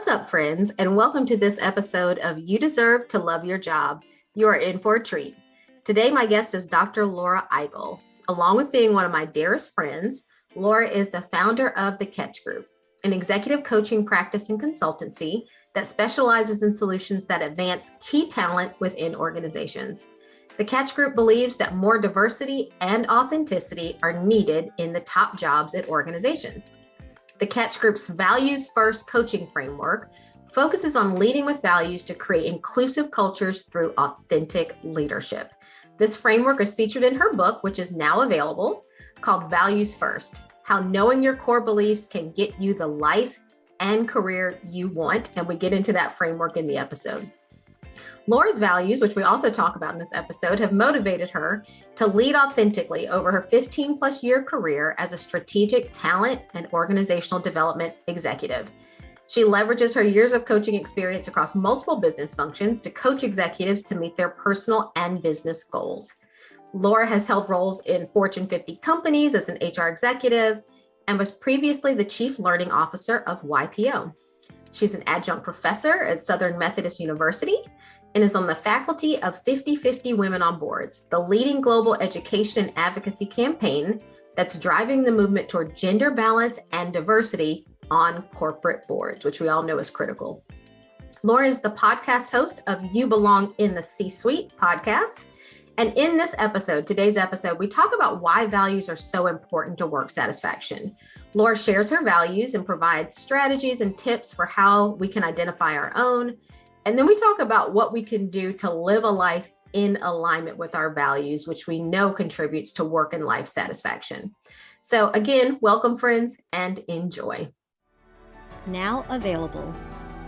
What's up, friends, and welcome to this episode of You Deserve to Love Your Job. You are in for a treat. Today, my guest is Dr. Laura Eigel. Along with being one of my dearest friends, Laura is the founder of the Catch Group, an executive coaching practice and consultancy that specializes in solutions that advance key talent within organizations. The Catch Group believes that more diversity and authenticity are needed in the top jobs at organizations. The Catch Group's Values First coaching framework focuses on leading with values to create inclusive cultures through authentic leadership. This framework is featured in her book, which is now available, called Values First: How Knowing Your Core Beliefs Can Get You the Life and Career You Want. And we get into that framework in the episode. Laura's values, which we also talk about in this episode, have motivated her to lead authentically over her 15 plus year career as a strategic talent and organizational development executive. She leverages her years of coaching experience across multiple business functions to coach executives to meet their personal and business goals. Laura has held roles in Fortune 50 companies as an HR executive and was previously the Chief Learning Officer of YPO. She's an adjunct professor at Southern Methodist University and is on the faculty of 50/50 Women on Boards, the leading global education and advocacy campaign that's driving the movement toward gender balance and diversity on corporate boards, which we all know is critical. Laura is the podcast host of You Belong in the C-Suite podcast. And in this episode, today's episode, we talk about why values are so important to work satisfaction. Laura shares her values and provides strategies and tips for how we can identify our own. And then we talk about what we can do to live a life in alignment with our values, which we know contributes to work and life satisfaction. So again, welcome, friends, and enjoy. Now available,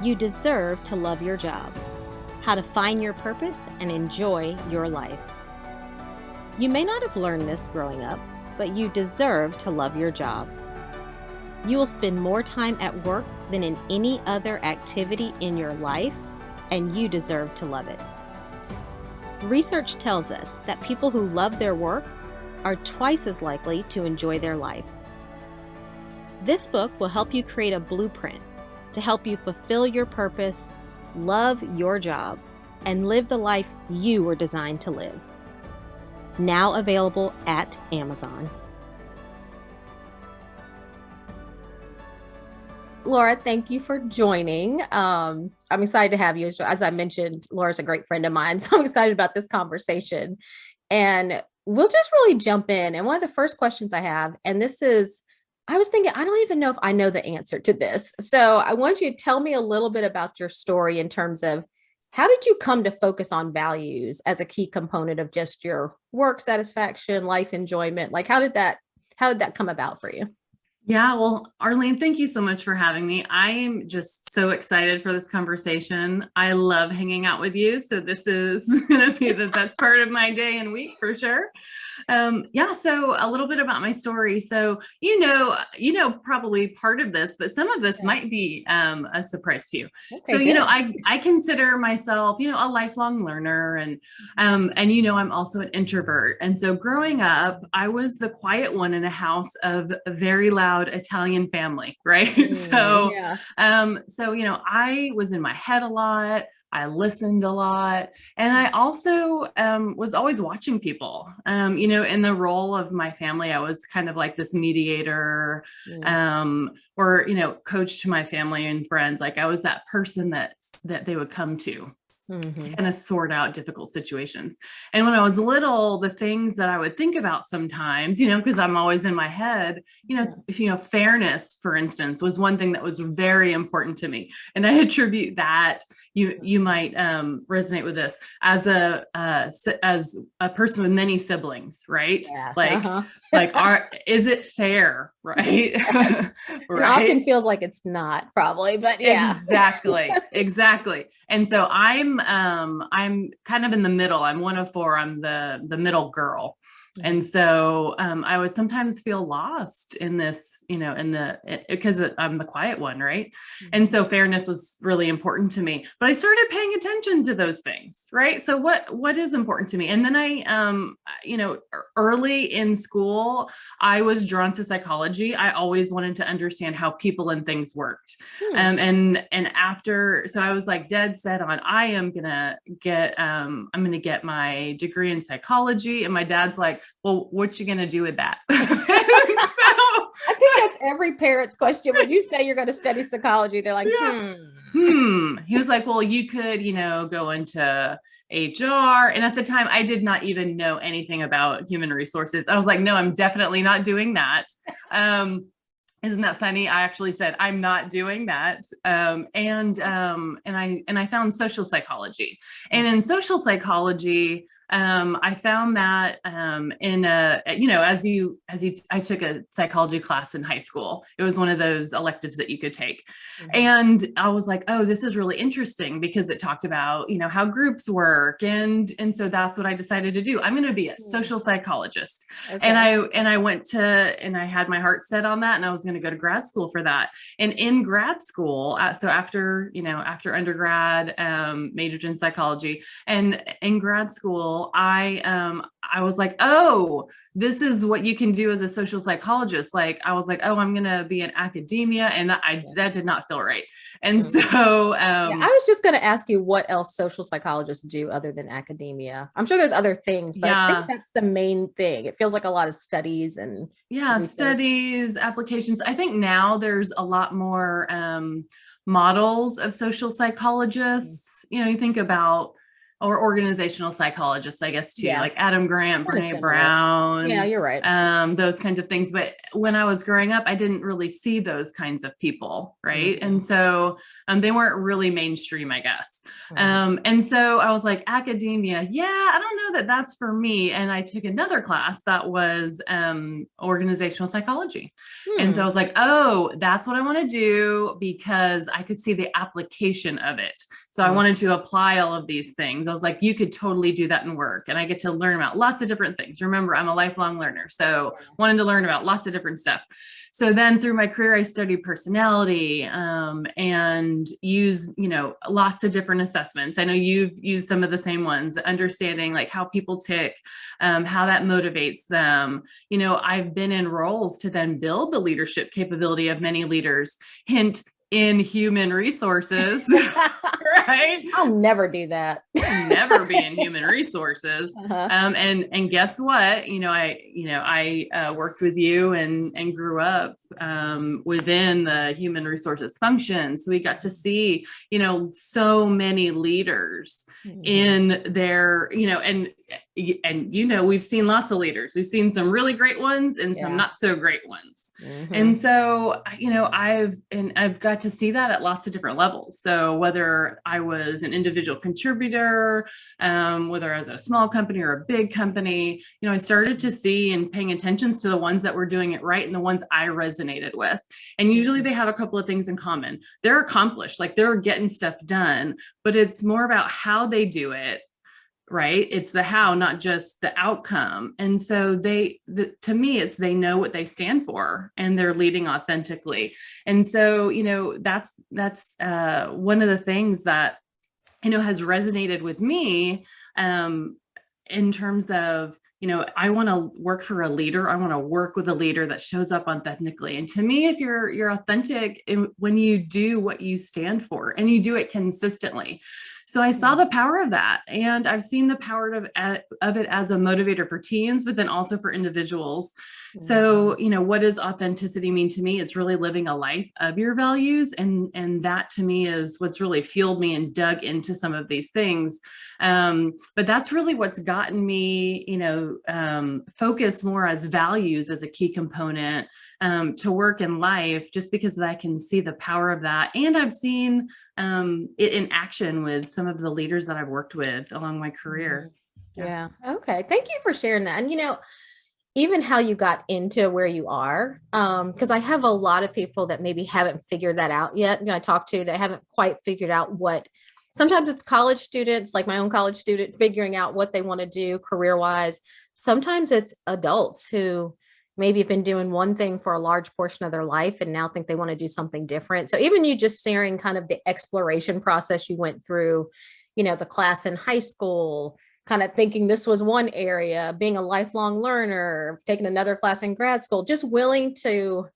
You Deserve to Love Your Job: How to Find Your Purpose and Enjoy Your Life. You may not have learned this growing up, but you deserve to love your job. You will spend more time at work than in any other activity in your life, and you deserve to love it. Research tells us that people who love their work are twice as likely to enjoy their life. This book will help you create a blueprint to help you fulfill your purpose, love your job, and live the life you were designed to live. Now available at Amazon. Laura, thank you for joining. I'm excited to have you. As I mentioned, Laura's a great friend of mine, so I'm excited about this conversation. And we'll just really jump in. And one of the first questions I have, and this is, I was thinking, I don't even know if I know the answer to this. So I want you to tell me a little bit about your story in terms of how did you come to focus on values as a key component of just your work satisfaction, life enjoyment? Like, how did that come about for you? Yeah, well, Arlene, thank you so much for having me. I am just so excited for this conversation. I love hanging out with you. So this is going to be the best part of my day and week for sure. So a little bit about my story. So, probably part of this, but some of this might be a surprise to you. Okay, so, good. I consider myself, a lifelong learner and I'm also an introvert. And so growing up, I was the quiet one in a house of a very loud Italian family, right? I was in my head a lot. I listened a lot. And I also was always watching people, in the role of my family. I was kind of like this mediator or coach to my family and friends. Like I was that person that they would come to. To kind of sort out difficult situations. And when I was little, the things that I would think about sometimes, because I'm always in my head, if, fairness, for instance, was one thing that was very important to me. And I attribute that, you might resonate with this as a person with many siblings, right? Yeah. Is it fair? Right. Right. It often feels like it's not, probably, but yeah. Exactly. And so I'm kind of in the middle. I'm one of four. I'm the middle girl. And so I would sometimes feel lost in this, because I'm the quiet one, right? And so fairness was really important to me, but I started paying attention to those things, right? So what is important to me? And then early in school, I was drawn to psychology. I always wanted to understand how people and things worked. And after, so I was like dead set on, I'm gonna get my degree in psychology. And my dad's like, well, what you gonna do with that? I think that's every parent's question. When you say you're going to study psychology, they're like, He was like, well, you could, go into HR. And at the time, I did not even know anything about human resources. I was like, no, I'm definitely not doing that. Isn't that funny? I actually said, I'm not doing that. And I found social psychology. And in social psychology, I found that I took a psychology class in high school. It was one of those electives that you could take. And I was like, oh, this is really interesting because it talked about, how groups work. And so that's what I decided to do. I'm going to be a social psychologist. Okay. And I had my heart set on that, and I was going to go to grad school for that. And in grad school, so after undergrad, majored in psychology, and in grad school, I was like, oh, this is what you can do as a social psychologist. Like, I was like, oh, I'm going to be in academia. And that did not feel right. And so, I was just going to ask you what else social psychologists do other than academia. I'm sure there's other things, but I think that's the main thing. It feels like a lot of studies and studies, applications. I think now there's a lot more, models of social psychologists. You think about, or organizational psychologists, I guess, too, like Adam Grant, Brene Brown. Yeah, you're right. Those kinds of things. But when I was growing up, I didn't really see those kinds of people, right? And so they weren't really mainstream, I guess. And so I was like, academia, I don't know that that's for me. And I took another class that was organizational psychology. And so I was like, oh, that's what I want to do, because I could see the application of it. So I wanted to apply all of these things. I was like, you could totally do that in work. And I get to learn about lots of different things. Remember, I'm a lifelong learner. So wanted to learn about lots of different stuff. So then through my career, I studied personality and used, lots of different assessments. I know you've used some of the same ones, understanding like how people tick, how that motivates them. I've been in roles to then build the leadership capability of many leaders. Hint, in human resources, right? I'll never do that. Never be in human resources. And guess what? I worked with you and grew up within the human resources function. So we got to see, so many leaders in their, we've seen lots of leaders. We've seen some really great ones and some not so great ones. And so, I've got to see that at lots of different levels. So whether I was an individual contributor, whether I was at a small company or a big company, I started to see and paying attention to the ones that were doing it right and the ones I resonated with. And usually they have a couple of things in common. They're accomplished, like they're getting stuff done, but it's more about how they do it. Right? It's the how, not just the outcome. And so to me, it's, they know what they stand for and they're leading authentically. And so, that's one of the things that, has resonated with me, in terms of, I want to work for a leader. I want to work with a leader that shows up authentically. And to me, if you're authentic when you do what you stand for and you do it consistently. So I saw the power of that, and I've seen the power of it as a motivator for teams, but then also for individuals. So, what does authenticity mean to me? It's really living a life of your values. And that to me is what's really fueled me and dug into some of these things. But that's really what's gotten me, focused more as values as a key component to work in life, just because I can see the power of that. And I've seen it in action with some of the leaders that I've worked with along my career. Yeah. Okay. Thank you for sharing that. And, even how you got into where you are, because I have a lot of people that maybe haven't figured that out yet. I talk to that haven't quite figured out what sometimes it's college students, like my own college student, figuring out what they want to do career wise. Sometimes it's adults who maybe have been doing one thing for a large portion of their life and now think they want to do something different. So even you just sharing kind of the exploration process you went through, the class in high school, kind of thinking this was one area, being a lifelong learner, taking another class in grad school, just willing to,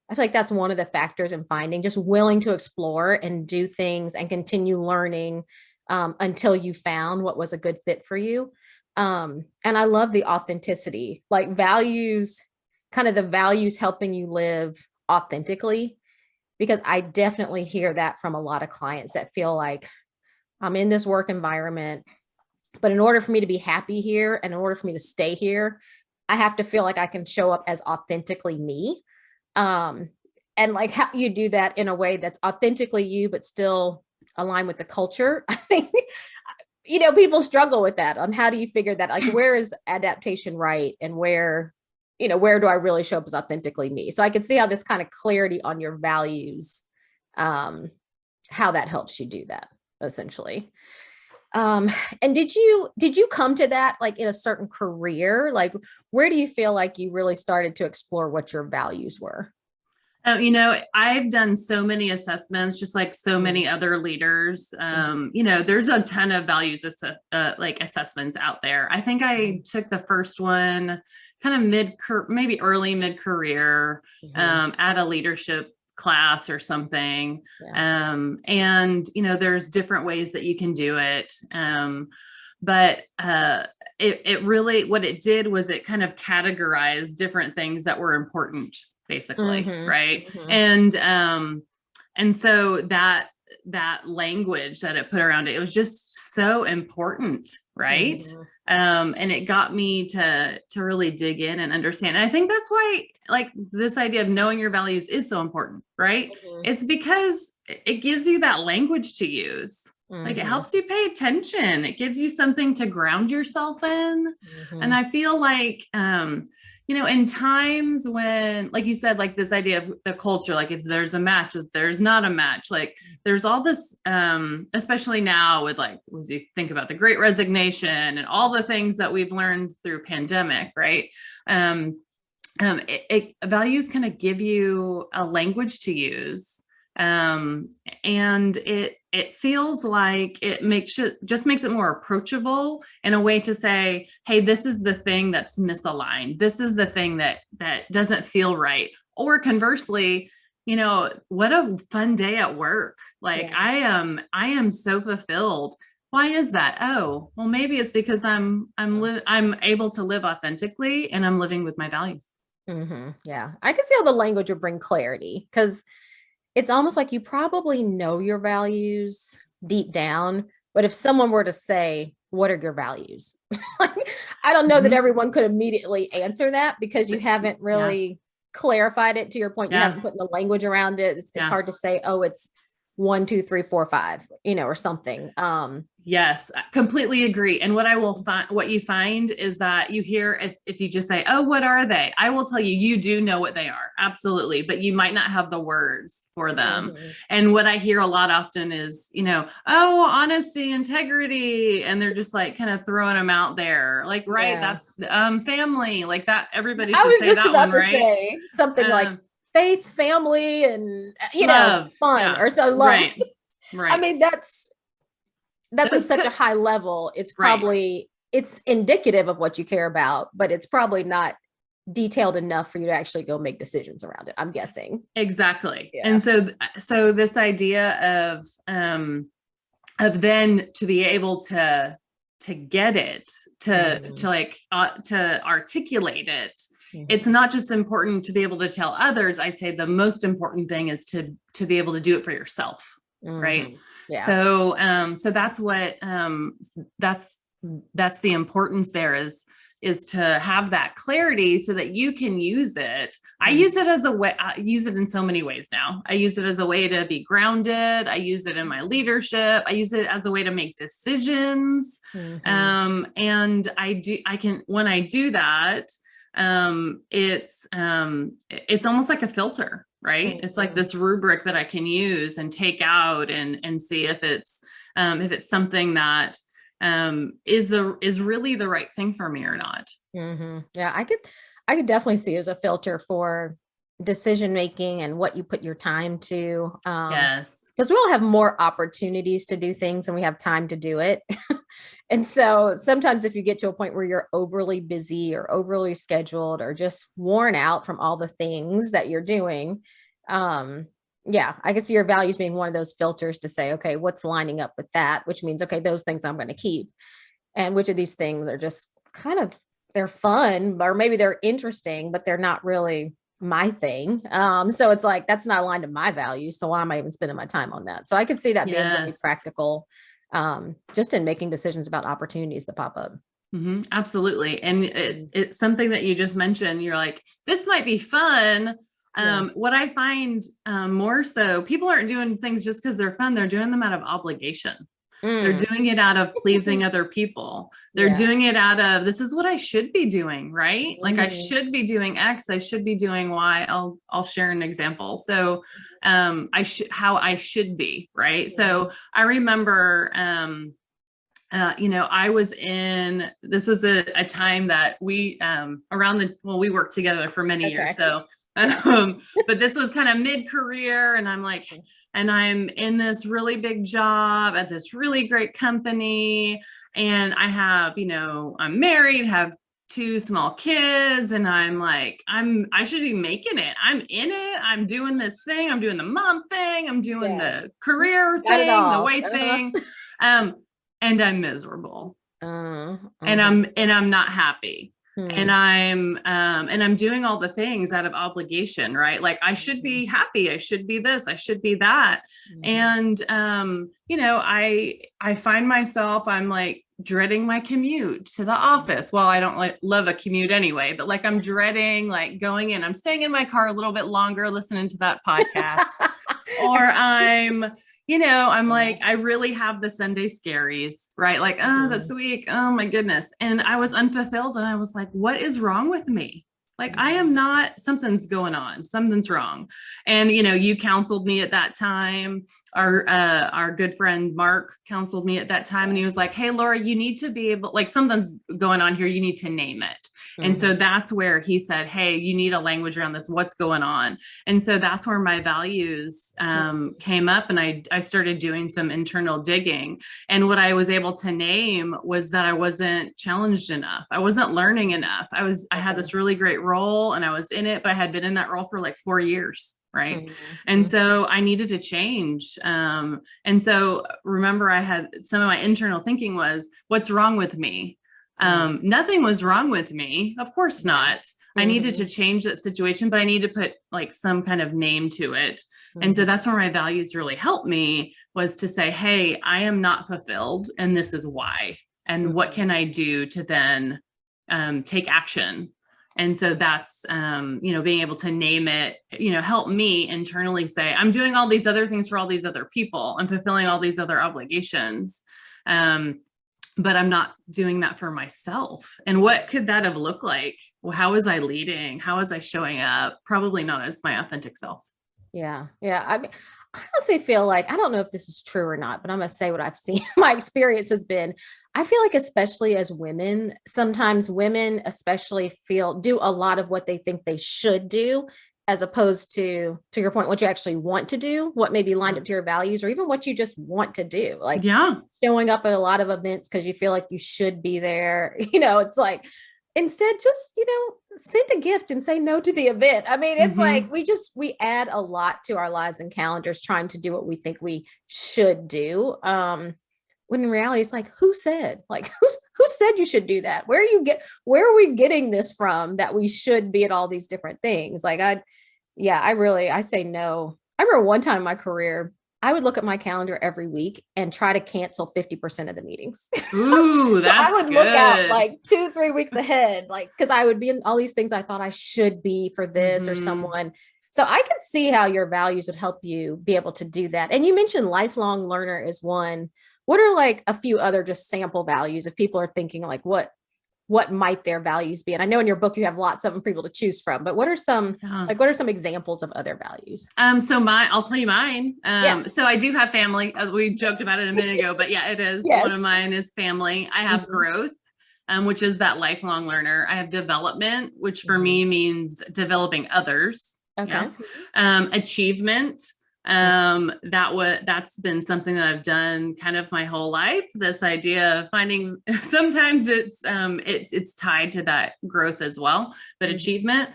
I feel like that's one of the factors in finding, just willing to explore and do things and continue learning until you found what was a good fit for you. And I love the authenticity, like values, kind of the values helping you live authentically, because I definitely hear that from a lot of clients that feel like I'm in this work environment, but in order for me to be happy here and in order for me to stay here, I have to feel like I can show up as authentically me. And like how you do that in a way that's authentically you, but still align with the culture. I think, people struggle with that on how do you figure that, like, where is adaptation right? And where do I really show up as authentically me? So I can see how this kind of clarity on your values, how that helps you do that essentially. And did you come to that like in a certain career? Like, where do you feel like you really started to explore what your values were? I've done so many assessments, just like so many other leaders. There's a ton of values like assessments out there. I think I took the first one kind of maybe early mid-career at a leadership class or something. Yeah. And there's different ways that you can do it. But it really, what it did was it kind of categorized different things that were important, basically. Right. And so that language that it put around it was just so important. Right. And it got me to really dig in and understand. And I think that's why, like, this idea of knowing your values is so important, right? It's because it gives you that language to use. Like, it helps you pay attention. It gives you something to ground yourself in. And I feel like, in times when, like you said, like this idea of the culture, like if there's a match, if there's not a match, like there's all this, especially now with, like, as you think about the Great Resignation and all the things that we've learned through pandemic, right? Values kind of give you a language to use. And it feels like just makes it more approachable in a way to say, hey, this is the thing that's misaligned. This is the thing that doesn't feel right. Or conversely, what a fun day at work. Like, yeah. I am so fulfilled. Why is that? Oh, well, maybe it's because I'm able to live authentically and I'm living with my values. Yeah. I can see how the language would bring clarity, because it's almost like you probably know your values deep down, but if someone were to say, what are your values? I don't know that everyone could immediately answer that, because you haven't really clarified it. To your point, you haven't put the language around it. It's hard to say, oh, it's 1, 2, 3, 4, 5, or something. Yes, I completely agree. And what you find is that you hear, if you just say, oh, what are they? I will tell you, you do know what they are. Absolutely. But you might not have the words for them. And what I hear a lot often is, oh, honesty, integrity. And they're just like kind of throwing them out there. Like, right. That's family, like that. Everybody should say that one, right? Say something like faith, family, and, love, fun or so love. Right. I mean, that's at such a high level. It's probably, it's indicative of what you care about, but it's probably not detailed enough for you to actually go make decisions around it, I'm guessing. Exactly. Yeah. And so this idea of then to be able to get it, to articulate it. It's not just important to be able to tell others. I'd say the most important thing is to be able to do it for yourself. Right. Yeah. So that's what, that's the importance there is to have that clarity so that you can use it. I use it as a way, I use it in so many ways now. I use it as a way to be grounded. I use it in my leadership. I use it as a way to make decisions. And when I do that, it's almost like a filter, right? It's like this rubric that I can use and take out and see if it's if it's something that is really the right thing for me or not. Yeah, I could definitely see as a filter for decision making and what you put your time to. Yes. Because we all have more opportunities to do things and we have time to do it. And so sometimes if you get to a point where you're overly busy or overly scheduled or just worn out from all the things that you're doing, yeah, I can see your values being one of those filters to say, okay, what's lining up with that, which means, okay, those things I'm going to keep. And which of these things are just kind of, they're fun or maybe they're interesting, but they're not really my thing. So it's like, that's not aligned to my values. So why am I even spending my time on that? So I could see that being really Yes. practical, just in making decisions about opportunities that pop up. Absolutely. And it's something that you just mentioned. You're like, this might be fun. What I find more so, people aren't doing things just because they're fun. They're doing them out of obligation. They're doing it out of pleasing other people. They're doing it out of, this is what I should be doing, right? Like I should be doing X, I should be doing Y. I'll share an example. So how I should be, right? So I remember I was this was a time that we we worked together for many years. So but this was kind of mid-career and I'm in this really big job at this really great company. And I have, I'm married, have 2 small kids. And I'm like, I should be making it. I'm in it. I'm doing this thing. I'm doing the mom thing. I'm doing the career thing, the weight thing. And I'm miserable. And I'm not happy. And I'm doing all the things out of obligation, right? Like I should be happy. I should be this, I should be that. And, I find myself, I'm like dreading my commute to the office. Well, I don't love a commute anyway, but like I'm dreading like going in, I'm staying in my car a little bit longer, listening to that podcast, or I'm like, I really have the Sunday scaries, right? Like, oh, this week, oh my goodness. And I was unfulfilled and I was like, what is wrong with me? Like, I am not, something's going on, something's wrong. And, you counseled me at that time. Our good friend, Mark, counseled me at that time. And he was like, hey, Laura, you need to be able, like something's going on here. You need to name it. And so that's where he said, hey, you need a language around this. What's going on? And so that's where my values came up. And I started doing some internal digging. And what I was able to name was that I wasn't challenged enough. I wasn't learning enough. I had this really great role and I was in it, but I had been in that role for like 4 years. Right. And so I needed to change. And so remember, I had some of my internal thinking was, what's wrong with me? Nothing was wrong with me. Of course not. I needed to change that situation, but I need to put like some kind of name to it. And so that's where my values really helped me, was to say, hey, I am not fulfilled and this is why. And what can I do to then take action? And so that's, being able to name it, help me internally say, I'm doing all these other things for all these other people. I'm fulfilling all these other obligations. But I'm not doing that for myself. And what could that have looked like? Well, how was I leading? How was I showing up? Probably not as my authentic self. Yeah. I mean, I honestly feel like, I don't know if this is true or not, but I'm going to say what I've seen. My experience has been, I feel like, especially as women, sometimes women especially do a lot of what they think they should do, as opposed to your point, what you actually want to do, what may be lined up to your values, or even what you just want to do. Like showing up at a lot of events because you feel like you should be there. It's like, instead, just, send a gift and say no to the event. I mean, it's like, we add a lot to our lives and calendars trying to do what we think we should do. When in reality, it's like, who said you should do that? Where are we getting this from, that we should be at all these different things? Like, I say no. I remember one time in my career, I would look at my calendar every week and try to cancel 50% of the meetings. Ooh, so I would look out like 2-3 weeks ahead, like, because I would be in all these things I thought I should be for this or someone. So I could see how your values would help you be able to do that. And you mentioned lifelong learner is one. What are like a few other just sample values if people are thinking like, what what might their values be? And I know in your book you have lots of them for people to choose from, but what are some examples of other values? So I'll tell you mine. So I do have family. We joked about it a minute ago, but yeah, it is. Yes. One of mine is family. I have growth, which is that lifelong learner. I have development, which for me means developing others. Okay. Yeah. Achievement. That's been something that I've done kind of my whole life. This idea of finding, sometimes it's tied to that growth as well, but achievement.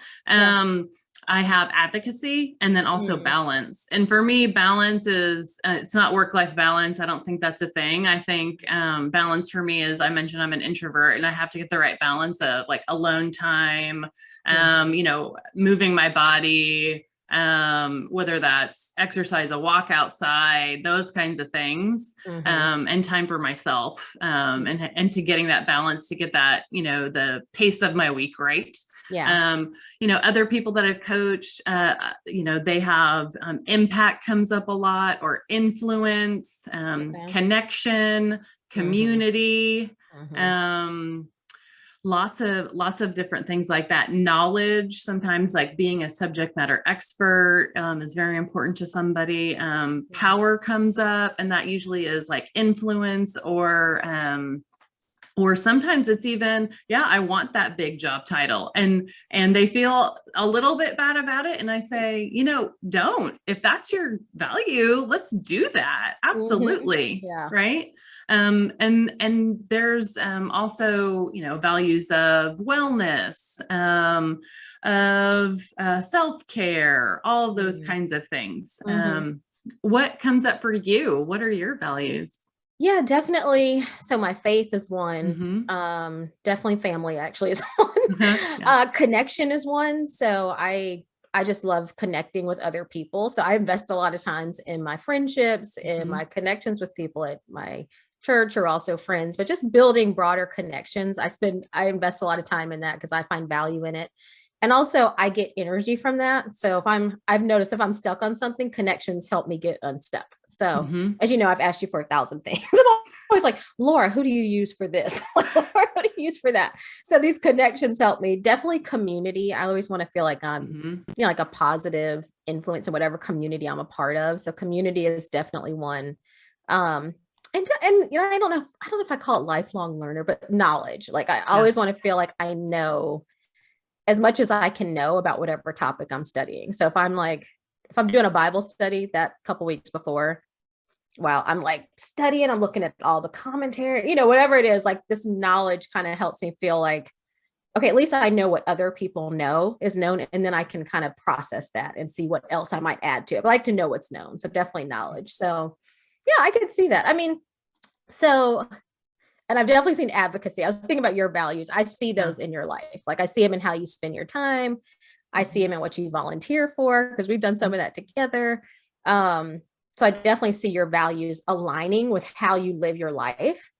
I have advocacy, and then also balance. And for me, balance is, it's not work-life balance. I don't think that's a thing. I think balance for me is, I mentioned I'm an introvert, and I have to get the right balance of like alone time, moving my body, whether that's exercise, a walk outside, those kinds of things, and time for myself, and to getting that balance, to get that, the pace of my week right. Yeah. Other people that I've coached, they have impact comes up a lot, or influence, connection, community, lots of different things like that. Knowledge, sometimes like being a subject matter expert, is very important to somebody. Power comes up, and that usually is like influence, or sometimes it's even, I want that big job title, and they feel a little bit bad about it. And I say, don't, if that's your value, let's do that. Absolutely. Yeah. Right. And there's, also, values of wellness, of, self-care, all of those kinds of things. What comes up for you? What are your values? Yeah, definitely. So my faith is one. Definitely family actually is one. Connection is one. So I just love connecting with other people. So I invest a lot of times in my friendships, in my connections with people at my church, or also friends, but just building broader connections. I invest a lot of time in that because I find value in it. And also I get energy from that. So I've noticed if I'm stuck on something, connections help me get unstuck. So as you know, I've asked you for 1,000 things. I'm always like, Laura, who do you use for this? Laura, who do you use for that? So these connections help me. Definitely community. I always want to feel like I'm, like a positive influence in whatever community I'm a part of. So community is definitely one. And I don't know if I call it lifelong learner, but knowledge. Like I always want to feel like I know as much as I can know about whatever topic I'm studying. So if I'm doing a Bible study, that couple weeks before, while I'm like studying, I'm looking at all the commentary, whatever it is, like this knowledge kind of helps me feel like, okay, at least I know what other people know is known. And then I can kind of process that and see what else I might add to it. I like to know what's known. So definitely knowledge. So yeah, I could see that. I mean, and I've definitely seen advocacy. I was thinking about your values. I see those in your life. Like I see them in how you spend your time. I see them in what you volunteer for, because we've done some of that together. So I definitely see your values aligning with how you live your life.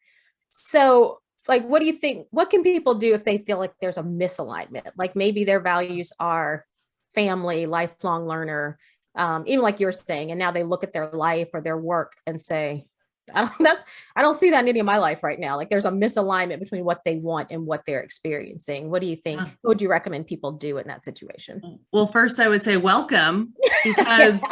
So like, what do you think, what can people do if they feel like there's a misalignment? Like maybe their values are family, lifelong learner, even like you're saying, and now they look at their life or their work and say, I don't see that in any of my life right now. Like there's a misalignment between what they want and what they're experiencing. What do you think? What would you recommend people do in that situation? Well, first I would say welcome, because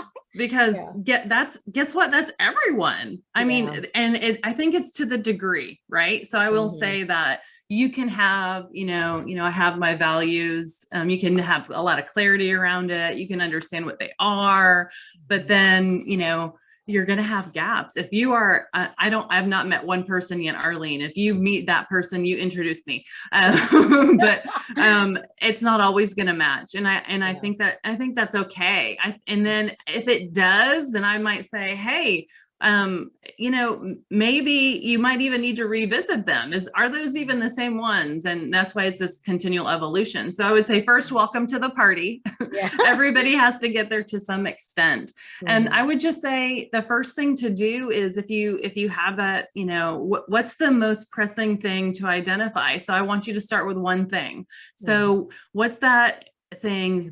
guess what? That's everyone. I mean, and I think it's to the degree, right? So I will say that you can have, I have my values. You can have a lot of clarity around it. You can understand what they are, but then, you're going to have gaps. If you are, I've not met one person yet, Arlene. If you meet that person, you introduce me. But it's not always going to match. And I think that's okay. And then if it does, then I might say, hey, maybe you might even need to revisit them. Are those even the same ones? And that's why it's this continual evolution. So I would say first, welcome to the party. Everybody has to get there to some extent. And I would just say the first thing to do is if you have that, what's the most pressing thing to identify? So I want you to start with one thing. So what's that thing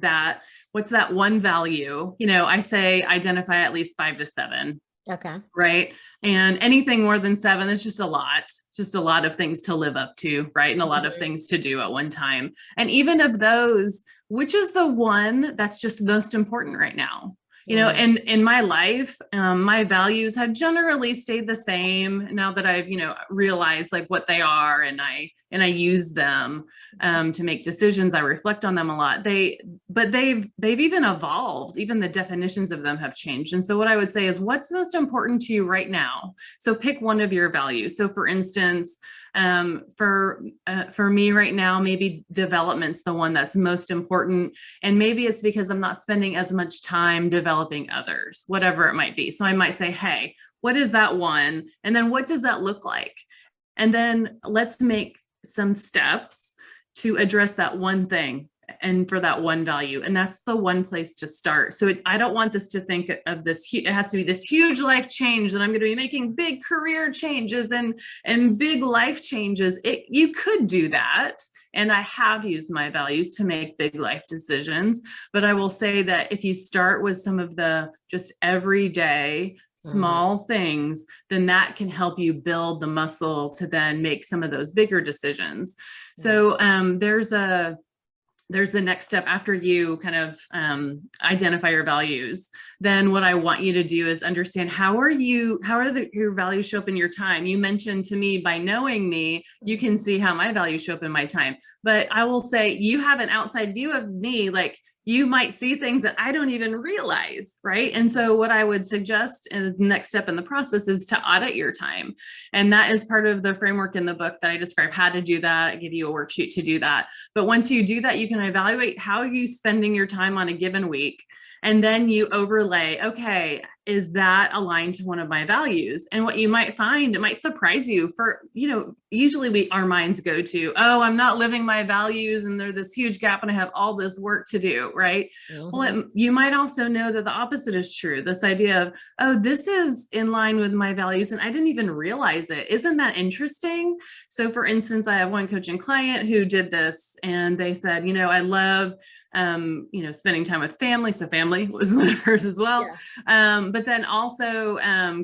what's that one value? I say identify at least 5 to 7. Okay. right? And anything more than 7 is just a lot of things to live up to, right? And a lot of Mhm. things to do at one time. And even of those, which is the one that's just most important right now? You know, Mm. and in my life, my values have generally stayed the same now that I've, realized like what they are, and I use them to make decisions. I reflect on them a lot. But they've even evolved. Even the definitions of them have changed. And so what I would say is, what's most important to you right now? So pick one of your values. So for instance, for me right now, maybe development's the one that's most important. And maybe it's because I'm not spending as much time developing others, whatever it might be. So I might say, hey, what is that one? And then what does that look like? And then let's make some steps to address that one thing and for that one value. And that's the one place to start. So I don't want this to think of this, it has to be this huge life change that I'm going to be making big career changes and big life changes. You could do that. And I have used my values to make big life decisions. But I will say that if you start with some of the just everyday small things, then that can help you build the muscle to then make some of those bigger decisions. So there's the next step after you kind of identify your values. Then what I want you to do is understand how your values show up in your time. You mentioned to me, by knowing me, you can see how my values show up in my time. But I will say, you have an outside view of me, like you might see things that I don't even realize, right? And so what I would suggest as the next step in the process is to audit your time. And that is part of the framework in the book that I describe how to do that. I give you a worksheet to do that. But once you do that, you can evaluate how you spending your time on a given week. And then you overlay, okay, is that aligned to one of my values? And what you might find, it might surprise you for, usually our minds go to, oh, I'm not living my values and there's this huge gap and I have all this work to do, right? Mm-hmm. Well, you might also know that the opposite is true. This idea of, oh, this is in line with my values and I didn't even realize it. Isn't that interesting? So for instance, I have one coaching client who did this and they said, I love spending time with family. So family was one of hers as well. Yeah. But then also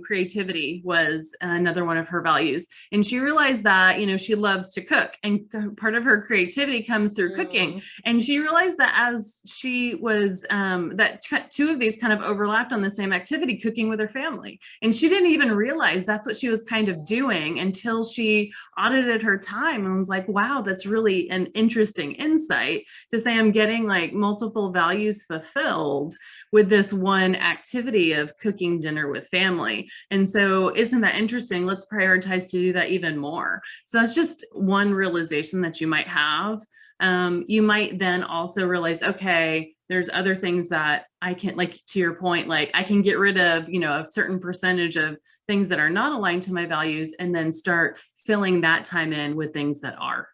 creativity was another one of her values. And she realized that, she loves to cook, and part of her creativity comes through cooking. And she realized that as she was, that two of these kind of overlapped on the same activity, cooking with her family. And she didn't even realize that's what she was kind of doing until she audited her time and was like, wow, that's really an interesting insight to say I'm getting like multiple values fulfilled with this one activity of cooking dinner with family. And so isn't that interesting? Let's prioritize to do that even more. So that's just one realization that you might have. You might then also realize, okay, there's other things that I can, like to your point, like I can get rid of, a certain percentage of things that are not aligned to my values and then start filling that time in with things that are.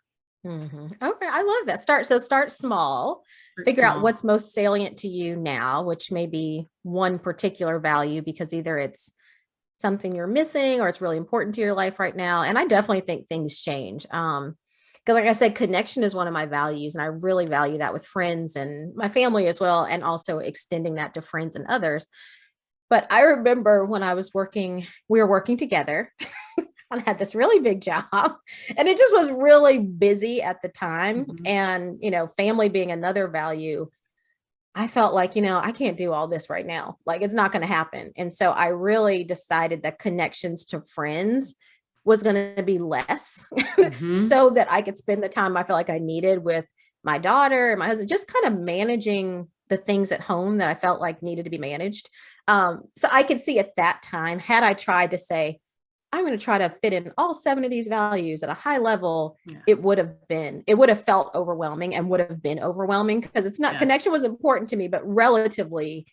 Mm-hmm. Okay. I love that. Start small, figure out what's most salient to you now, which may be one particular value, because either it's something you're missing or it's really important to your life right now. And I definitely think things change. Because like I said, connection is one of my values, and I really value that with friends and my family as well, and also extending that to friends and others. But I remember when we were working together. I had this really big job, and it just was really busy at the time. Mm-hmm. And, family being another value, I felt like, I can't do all this right now. Like, it's not going to happen. And so I really decided that connections to friends was going to be less mm-hmm. so that I could spend the time I felt like I needed with my daughter and my husband, just kind of managing the things at home that I felt like needed to be managed. So I could see at that time, had I tried to say, I'm going to try to fit in all 7 of these values at a high level, it would have felt overwhelming and would have been overwhelming, because it's not, connection was important to me, but relatively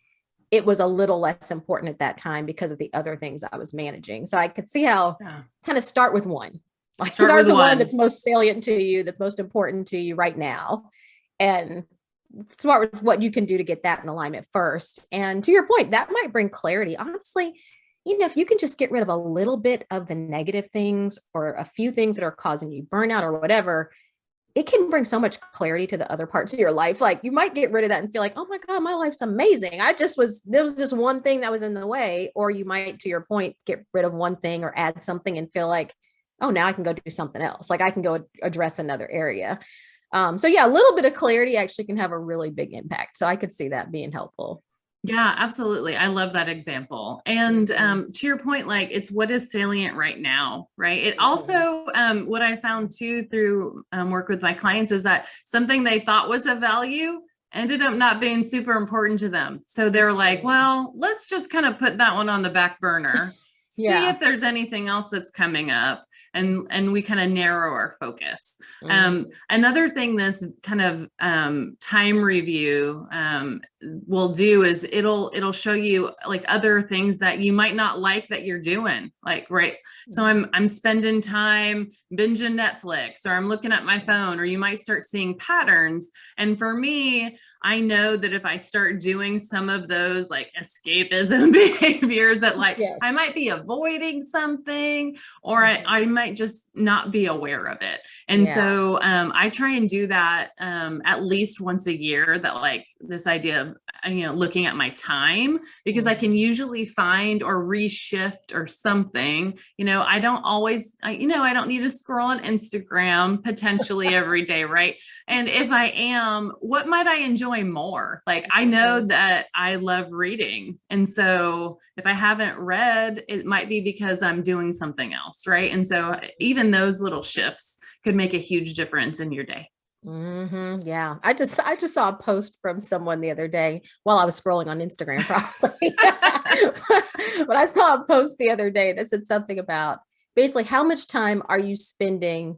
it was a little less important at that time because of the other things I was managing. So I could see how kind of start with one, like start with the one that's most salient to you, that's most important to you right now, and smart with what you can do to get that in alignment first. And to your point, that might bring clarity. Honestly, if you can just get rid of a little bit of the negative things or a few things that are causing you burnout or whatever, it can bring so much clarity to the other parts of your life. Like you might get rid of that and feel like, oh my God, my life's amazing. There was just one thing that was in the way. Or you might, to your point, get rid of one thing or add something and feel like, oh, now I can go do something else. Like I can go address another area. So yeah, a little bit of clarity actually can have a really big impact. So I could see that being helpful. Yeah, absolutely. I love that example. And to your point, like it's what is salient right now, right? It also, what I found too through work with my clients is that something they thought was a value ended up not being super important to them. So they're like, well, let's just kind of put that one on the back burner, see Yeah. if there's anything else that's coming up. And we kind of narrow our focus. Another thing this kind of time review will do is it'll show you like other things that you might not like that you're doing, like, right. So I'm spending time binging Netflix, or I'm looking at my phone, or you might start seeing patterns. And for me, I know that if I start doing some of those like escapism behaviors that like Yes. I might be avoiding something, or I might just not be aware of it. And so I try and do that at least once a year, that like this idea of, looking at my time, because I can usually find or reshift or something. I don't always, I don't need to scroll on Instagram potentially every day, right? And if I am, what might I enjoy more? Like I know that I love reading. And so if I haven't read, it might be because I'm doing something else, right? And so even those little shifts could make a huge difference in your day. Yeah. I just saw a post from someone the other day while I was scrolling on Instagram, probably. But I saw a post the other day that said something about basically how much time are you spending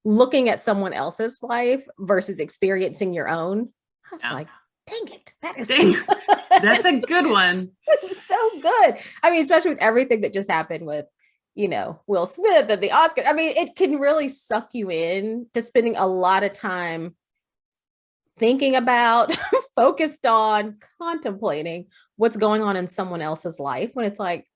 looking at someone else's life versus experiencing your own. I was like, dang it. That's a good one. This is so good. I mean, especially with everything that just happened with, Will Smith and the Oscar. I mean, it can really suck you in to spending a lot of time thinking about, focused on, contemplating what's going on in someone else's life, when it's like,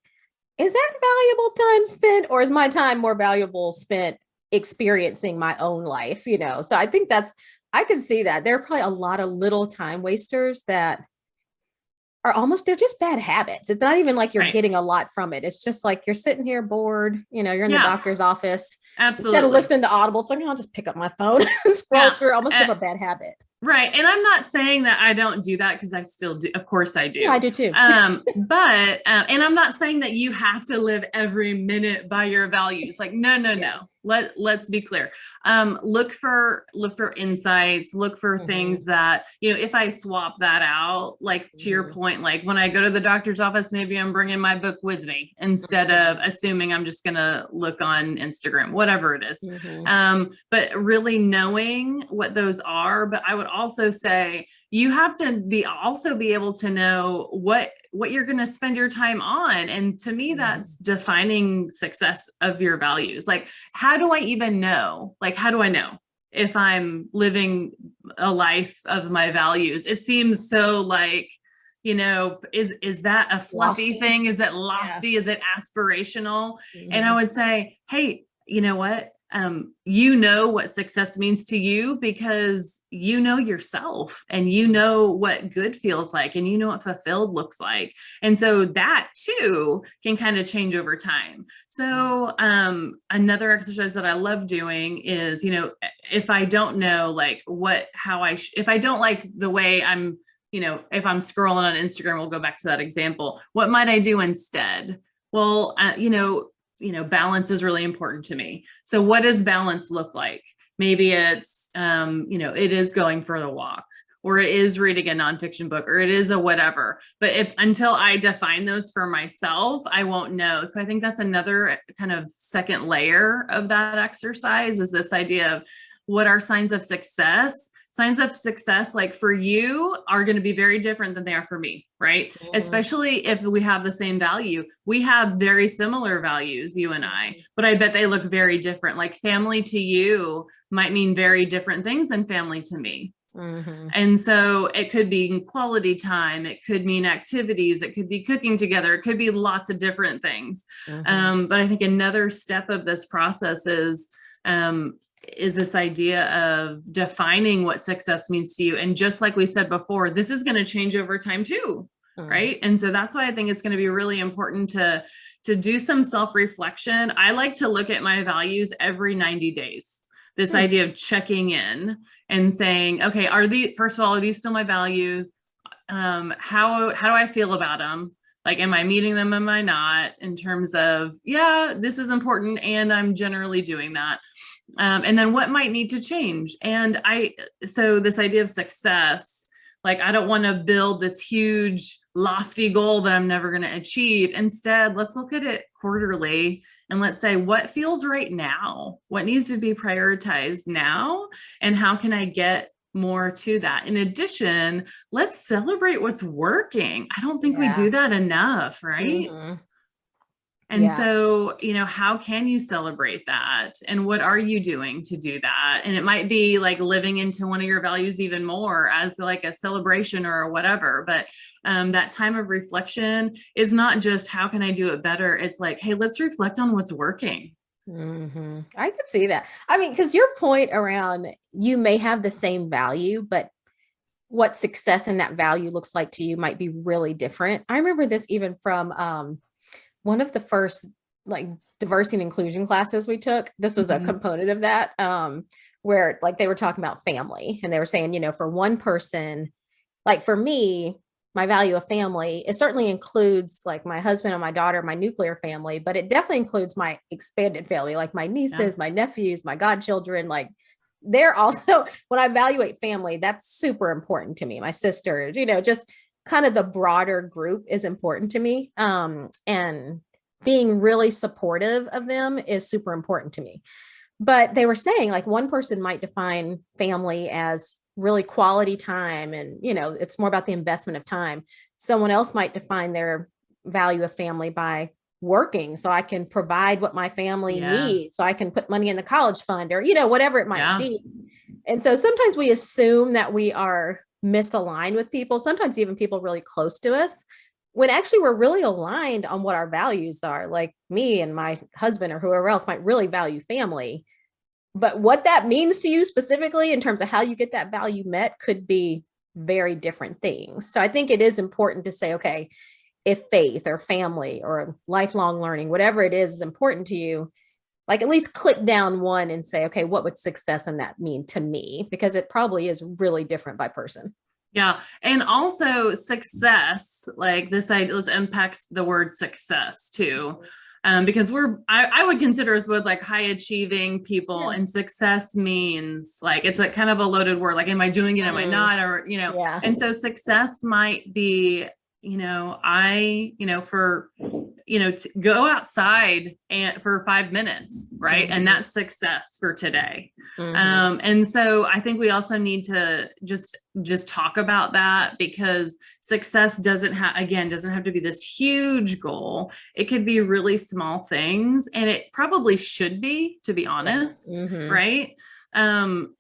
is that valuable time spent, or is my time more valuable spent experiencing my own life? So I think I can see that there are probably a lot of little time wasters that are they're just bad habits. It's not even like you're getting a lot from it. It's just like you're sitting here bored, you're in the doctor's office. Absolutely. Instead of listening to Audible, it's like, I'll just pick up my phone and scroll through. Almost have a bad habit. Right. And I'm not saying that I don't do that, because I still do. Of course I do. Yeah, I do too. But and I'm not saying that you have to live every minute by your values. Like, no. Let's be clear. Look for insights, look for things that, if I swap that out, like to your point, like when I go to the doctor's office, maybe I'm bringing my book with me instead of assuming I'm just going to look on Instagram, whatever it is. But really knowing what those are. But I would also say you have to be able to know what you're going to spend your time on. And to me, that's defining success of your values. Like, how do I even know? Like, how do I know if I'm living a life of my values? It seems so like, is that a fluffy thing? Is it lofty? Yeah. Is it aspirational? And I would say, hey, you know what? What success means to you, because you know yourself, and you know what good feels like, and you know what fulfilled looks like. And so that too can kind of change over time. So another exercise that I love doing is, if I don't know, like if I don't like the way I'm, if I'm scrolling on Instagram, we'll go back to that example. What might I do instead? Well, balance is really important to me. So what does balance look like? Maybe it's, it is going for the walk, or it is reading a nonfiction book, or it is a whatever. But until I define those for myself, I won't know. So I think that's another kind of second layer of that exercise, is this idea of what are signs of success. Signs of success, like for you, are going to be very different than they are for me, right? Especially if we have the same value. We have very similar values, you and I, but I bet they look very different. Like family to you might mean very different things than family to me. And so it could be quality time. It could mean activities. It could be cooking together. It could be lots of different things. But I think another step of this process is is this idea of defining what success means to you. And just like we said before, this is going to change over time too. Right. And so that's why I think it's going to be really important to do some self-reflection. I like to look at my values every 90 days. This idea of checking in and saying, okay, first of all, are these still my values? How do I feel about them? Like, am I meeting them? Am I not? In terms of, yeah, this is important, and I'm generally doing that. And then what might need to change? And so this idea of success, like, I don't want to build this huge, lofty goal that I'm never going to achieve. Instead, let's look at it quarterly and let's say, what feels right now? What needs to be prioritized now? And how can I get more to that? In addition, let's celebrate what's working. I don't think we do that enough, right? And so, how can you celebrate that? And what are you doing to do that? And it might be like living into one of your values even more as like a celebration or whatever. But that time of reflection is not just how can I do it better? It's like, hey, let's reflect on what's working. I could see that. I mean, because your point around you may have the same value, but what success in that value looks like to you might be really different. I remember this even from one of the first like diversity and inclusion classes we took. This was a component of that, where like they were talking about family, and they were saying, for one person, like for me, my value of family, it certainly includes like my husband and my daughter, my nuclear family, but it definitely includes my expanded family, like my nieces, my nephews, my godchildren. Like they're also, when I evaluate family, that's super important to me. My sisters, just kind of the broader group is important to me. And being really supportive of them is super important to me. But they were saying like one person might define family as really quality time. And, it's more about the investment of time. Someone else might define their value of family by working so I can provide what my family needs. So I can put money in the college fund or, whatever it might be. And so sometimes we assume that we are misaligned with people, sometimes even people really close to us, when actually we're really aligned on what our values are. Like me and my husband or whoever else might really value family, but what that means to you specifically in terms of how you get that value met could be very different things. So I think it is important to say, okay, if faith or family or lifelong learning, whatever it is important to you, like at least click down one and say, okay, what would success in that mean to me? Because it probably is really different by person. Yeah. And also success, like this idea, let's unpack the word success too. Because I would consider us with like high achieving people, and success means like, it's a kind of a loaded word. Like, am I doing it? Am I not? Or, and so success might be, to go outside and for 5 minutes, right? And that's success for today. And so I think we also need to just talk about that, because success doesn't have to be this huge goal. It could be really small things, and it probably should be, to be honest, right? And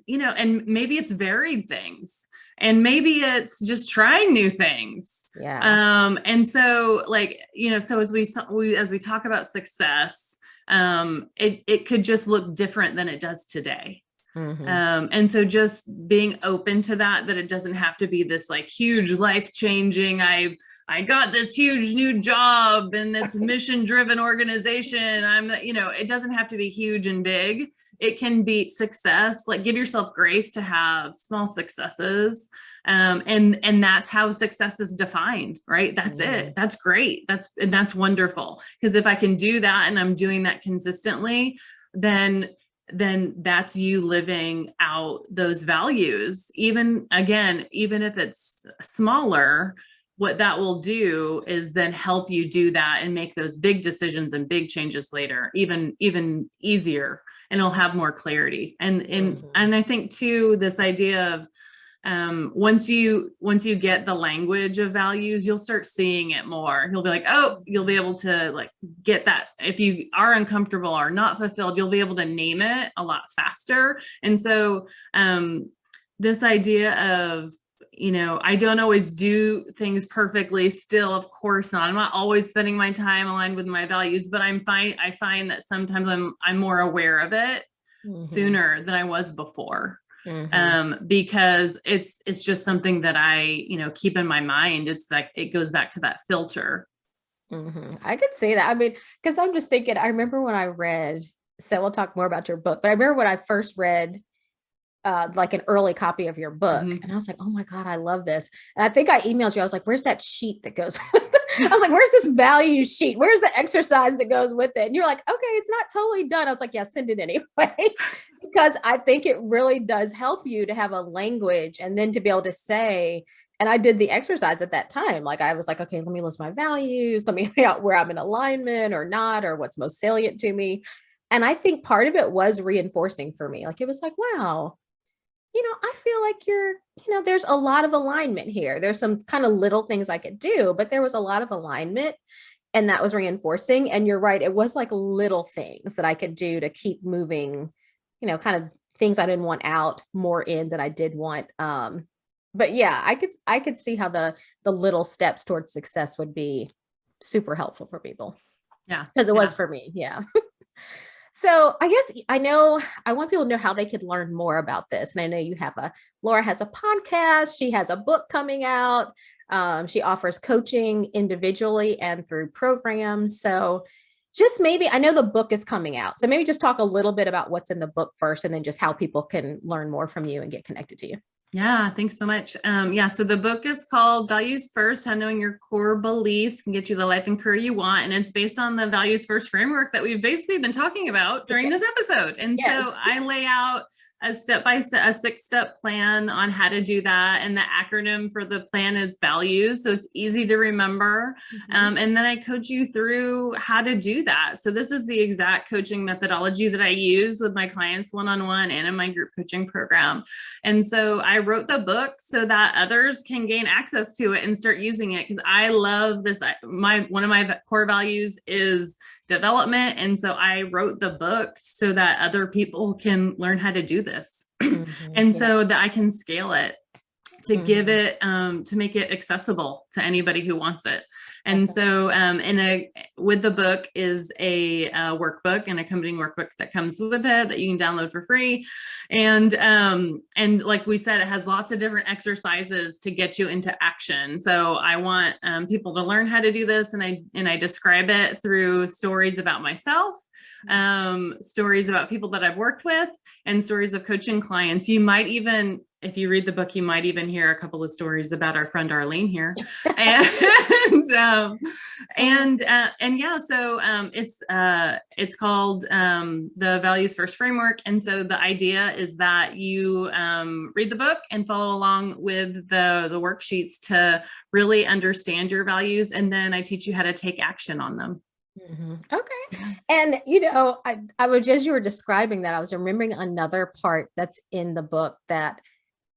maybe it's varied things. And maybe it's just trying new things. And so like, so as we talk about success, it could just look different than it does today. And so just being open to that it doesn't have to be this like huge life-changing, I got this huge new job and it's mission driven organization. It doesn't have to be huge and big. It can be success. Like, give yourself grace to have small successes. And that's how success is defined, right? That's it. That's great. That's wonderful. Because if I can do that and I'm doing that consistently, then that's you living out those values. Even if it's smaller, what that will do is then help you do that and make those big decisions and big changes later, even easier, and it'll have more clarity. And I think too, this idea of, once you get the language of values, you'll start seeing it more. You'll be like, oh, you'll be able to like get that. If you are uncomfortable or not fulfilled, you'll be able to name it a lot faster. And so, this idea of, I don't always do things perfectly still, of course not. I'm not always spending my time aligned with my values, but I find that sometimes I'm more aware of it. sooner than I was before. Mm-hmm. Because it's just something that I, keep in my mind. It's like, it goes back to that filter. Mm-hmm. I could see that. I mean, because I'm just thinking, I remember when I read, so we'll talk more about your book, but I remember when I first read like an early copy of your book. Mm-hmm. And I was like, oh my God, I love this. And I think I emailed you. I was like, where's that sheet that goes with it? I was like, where's this value sheet? Where's the exercise that goes with it? And you're like, okay, it's not totally done. I was like, yeah, send it anyway. Because I think it really does help you to have a language and then to be able to say, and I did the exercise at that time. Like I was like, okay, let me list my values. Let me out where I'm in alignment or not, or what's most salient to me. And I think part of it was reinforcing for me. Like it was like, wow, I feel like there's a lot of alignment here. There's some kind of little things I could do, but there was a lot of alignment and that was reinforcing. And you're right. It was like little things that I could do to keep moving, kind of things I didn't want out, more in that I did want. But yeah, I could see how the little steps towards success would be super helpful for people. Yeah. Because it was for me. Yeah. So I guess I want people to know how they could learn more about this. And I know Laura has a podcast. She has a book coming out. She offers coaching individually and through programs. So just maybe, I know the book is coming out. So maybe just talk a little bit about what's in the book first, and then just how people can learn more from you and get connected to you. Yeah, thanks so much. So the book is called Values First, How Knowing Your Core Beliefs Can Get You the Life and Career You Want. And it's based on the Values First framework that we've basically been talking about during this episode. And so I lay out a step-by-step, a 6-step plan on how to do that. And the acronym for the plan is values. So it's easy to remember. And then I coach you through how to do that. So this is the exact coaching methodology that I use with my clients one-on-one and in my group coaching program. And so I wrote the book so that others can gain access to it and start using it. Because I love this. One of my core values is development. And so I wrote the book so that other people can learn how to do this. And so that I can scale it to give it, to make it accessible to anybody who wants it. And so with the book is a workbook, an accompanying workbook that comes with it that you can download for free. And like we said, it has lots of different exercises to get you into action. So I want people to learn how to do this. And I describe it through stories about myself, stories about people that I've worked with, and stories of coaching clients. You might even, if you read the book, you might even hear a couple of stories about our friend Arlene here. It's called the Values First Framework. And so the idea is that you read the book and follow along with the worksheets to really understand your values. And then I teach you how to take action on them. Okay. And, I was, as you were describing that, I was remembering another part that's in the book that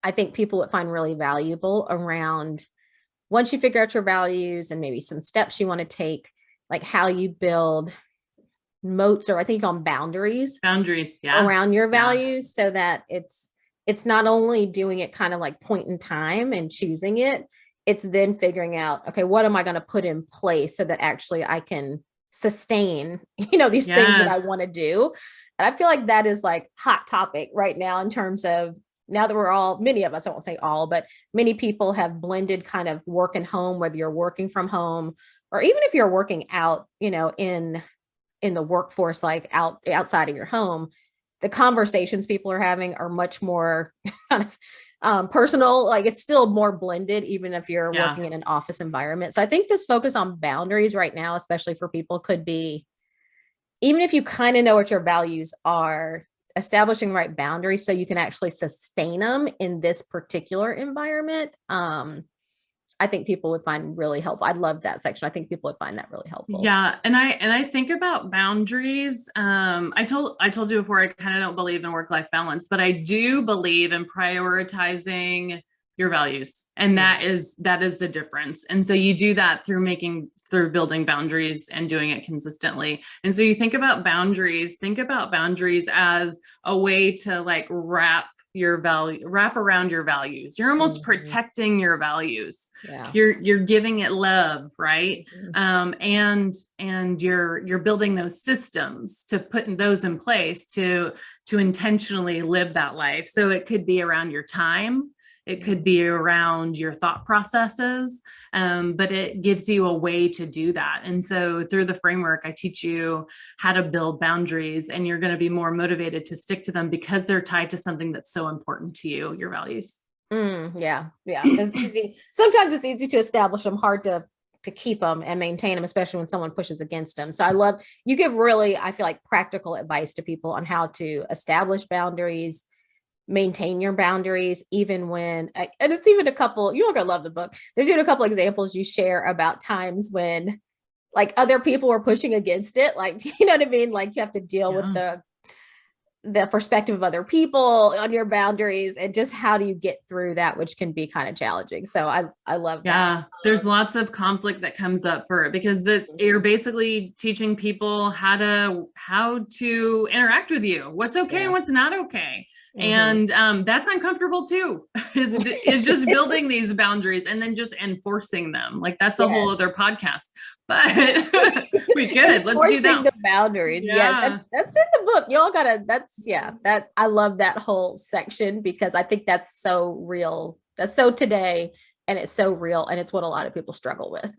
I think people would find really valuable around, once you figure out your values and maybe some steps you want to take, like how you build moats, or I think on boundaries around your values, so that it's not only doing it kind of like point in time and choosing it, it's then figuring out, okay, what am I going to put in place so that actually I can sustain, these things that I want to do. And I feel like that is like hot topic right now, in terms of, now that many of us, I won't say all, but many people have blended kind of work and home, whether you're working from home or even if you're working out, in the workforce, like outside of your home, the conversations people are having are much more kind of personal. Like it's still more blended, even if you're working in an office environment. So I think this focus on boundaries right now, especially for people, could be, even if you kind of know what your values are, establishing the right boundaries so you can actually sustain them in this particular environment. I think people would find really helpful. I love that section. I think people would find that really helpful. Yeah. And I think about boundaries. I told you before, I kind of don't believe in work-life balance, but I do believe in prioritizing your values. And that is the difference. And so you do that through building boundaries and doing it consistently. And so you think about boundaries as a way to like wrap wrap around your values. You're almost protecting your values. Yeah. You're giving it love, right? Mm-hmm. And you're building those systems to put those in place to intentionally live that life. So it could be around your time. It could be around your thought processes, but it gives you a way to do that. And so through the framework, I teach you how to build boundaries, and you're going to be more motivated to stick to them because they're tied to something that's so important to you, your values. Yeah. It's easy. Sometimes it's easy to establish them, hard to keep them and maintain them, especially when someone pushes against them. So I love you give really, I feel like, practical advice to people on how to establish boundaries, maintain your boundaries, even when, and it's even a couple, you're gonna love the book. There's even a couple examples you share about times when like other people were pushing against it. Like, you know what I mean? Like you have to deal with the perspective of other people on your boundaries, and just how do you get through that, which can be kind of challenging. So I love that. Yeah, there's lots of conflict that comes up for it because you're basically teaching people how to interact with you, what's okay and what's not okay. And that's uncomfortable too. It's just building these boundaries and then just enforcing them. Like that's a whole other podcast. But we could let's do that. The boundaries. Yes, that's in the book. Y'all gotta. That I love that whole section because I think that's so real. That's so today, and it's so real, and it's what a lot of people struggle with.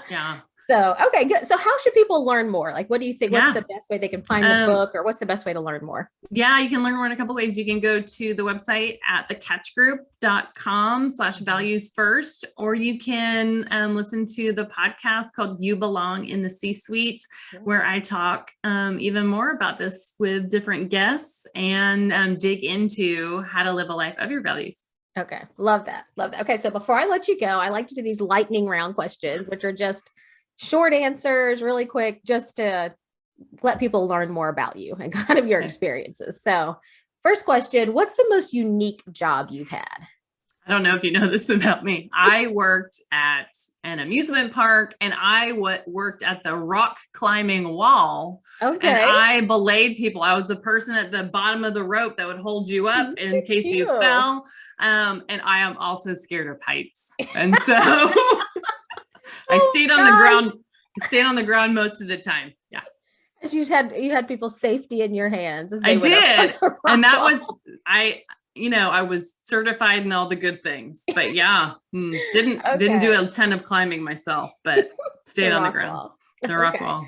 Yeah. So, okay, good. So how should people learn more? Like, what do you think? What's the best way they can find the book, or what's the best way to learn more? Yeah, you can learn more in a couple of ways. You can go to the website at thecatchgroup.com/values first, or you can listen to the podcast called You Belong in the C-Suite, where I talk even more about this with different guests and dig into how to live a life of your values. Okay. Love that. Okay. So before I let you go, I like to do these lightning round questions, which are just short answers, really quick, just to let people learn more about you and kind of your experiences. So first question, what's the most unique job you've had? I don't know if you know this about me. I worked at an amusement park, and I worked at the rock climbing wall. Okay. And I belayed people. I was the person at the bottom of the rope that would hold you up in case you fell. And I am also scared of heights. And so I stayed on the ground. Stayed on the ground most of the time. Yeah. You had people's safety in your hands. I did. And that was, I was certified in all the good things, but didn't do a ton of climbing myself, but stayed on the ground. The rock wall.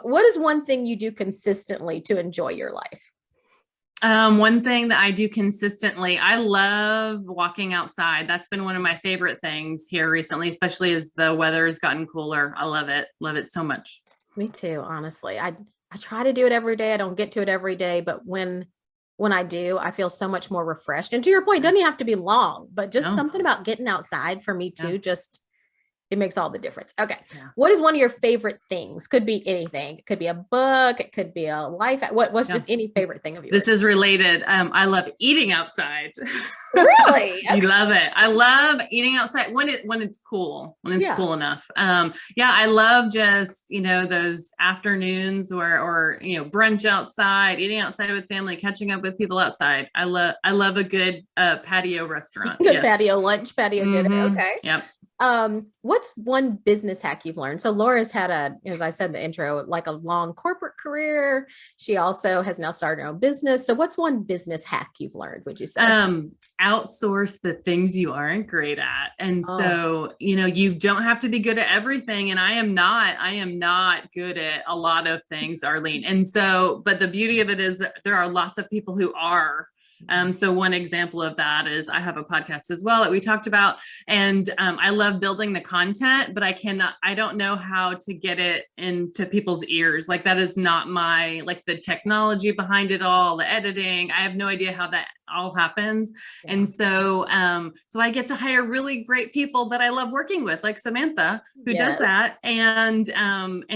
What is one thing you do consistently to enjoy your life? One thing that I do consistently, I love walking outside. That's been one of my favorite things here recently, especially as the weather has gotten cooler. I love it. Love it so much. Me too. Honestly, I try to do it every day. I don't get to it every day, but when I do, I feel so much more refreshed. And to your point, it doesn't even have to be long, but just something about getting outside for me too, it makes all the difference. Okay. Yeah. What is one of your favorite things? Could be anything. It could be a book. It could be a life. What's just any favorite thing of yours? This is related. I love eating outside. Really? Okay. You love it. I love eating outside when it's cool, cool enough. I love just, those afternoons or brunch outside, eating outside with family, catching up with people outside. I love a good patio restaurant. Good patio lunch, patio dinner. Okay. Yep. What's one business hack you've learned? So Laura's had as I said in the intro, like a long corporate career. She also has now started her own business. So what's one business hack you've learned, would you say? Outsource the things you aren't great at. And so, you don't have to be good at everything. And I am not good at a lot of things, Arlene. And so, but the beauty of it is that there are lots of people who are. So one example of that is I have a podcast as well that we talked about, and I love building the content, but I don't know how to get it into people's ears. Like that is not the technology behind it all, the editing. I have no idea how that all happens. Yeah. And so, so I get to hire really great people that I love working with, like Samantha, who does that. And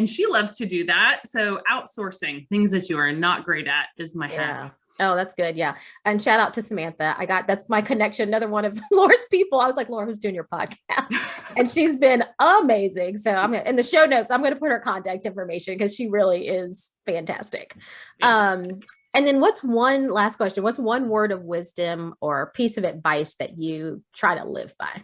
she loves to do that. So outsourcing things that you are not great at is my hack. Oh, that's good. Yeah. And shout out to Samantha. That's my connection. Another one of Laura's people. I was like, Laura, who's doing your podcast? And she's been amazing. So in the show notes, I'm going to put her contact information because she really is fantastic. And then what's one last question? What's one word of wisdom or piece of advice that you try to live by?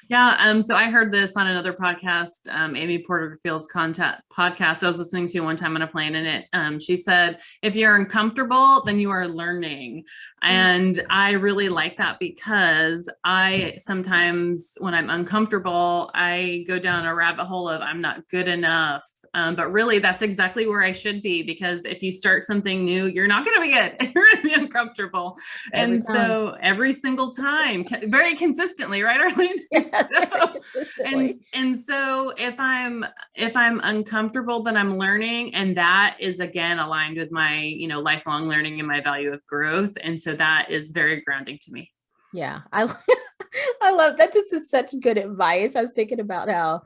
Yeah. So I heard this on another podcast, Amy Porterfield's podcast I was listening to one time on a plane, and she said, if you're uncomfortable, then you are learning. And I really like that, because I sometimes, when I'm uncomfortable, I go down a rabbit hole of I'm not good enough. But really, that's exactly where I should be, because if you start something new, you're not going to be good. You're going to be uncomfortable. So every single time, very consistently, right, Arlene? Yes, so if I'm uncomfortable, then I'm learning. And that is, again, aligned with my, lifelong learning and my value of growth. And so that is very grounding to me. Yeah. I love that. Just is such good advice. I was thinking about how,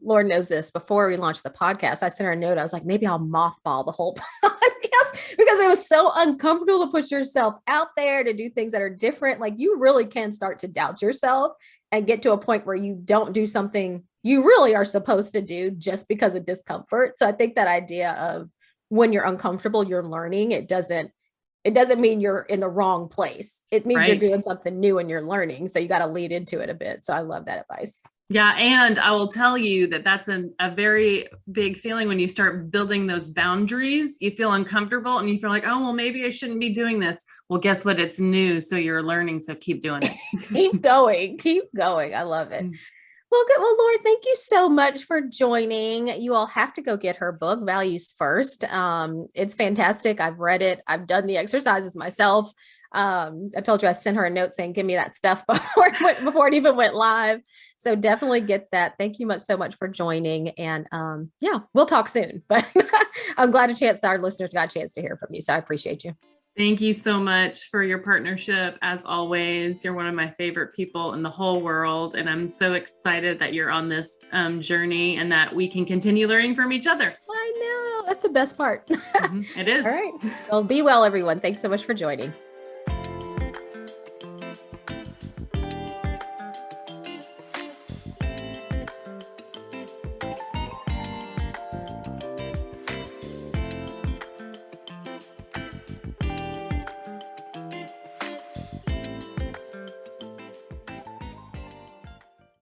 Lord knows this, before we launched the podcast, I sent her a note. I was like, maybe I'll mothball the whole podcast, because it was so uncomfortable to put yourself out there to do things that are different. Like, you really can start to doubt yourself and get to a point where you don't do something you really are supposed to do just because of discomfort. So I think that idea of when you're uncomfortable, you're learning. It doesn't mean you're in the wrong place. It means You're doing something new and you're learning. So you got to lead into it a bit. So I love that advice. Yeah. And I will tell you that that's a very big feeling when you start building those boundaries. You feel uncomfortable and you feel like, oh, well, maybe I shouldn't be doing this. Well, guess what? It's new. So you're learning. So keep doing it. Keep going. I love it. Well, good. Well, Lord, thank you so much for joining. You all have to go get her book, Values First. It's fantastic. I've read it. I've done the exercises myself. I told you I sent her a note saying, give me that stuff before it even went live. So definitely get that. Thank you so much for joining. And yeah, we'll talk soon. But I'm glad our listeners got a chance to hear from you. So I appreciate you. Thank you so much for your partnership. As always, you're one of my favorite people in the whole world. And I'm so excited that you're on this journey and that we can continue learning from each other. I know. That's the best part. It is. All right. Well, be well, everyone. Thanks so much for joining.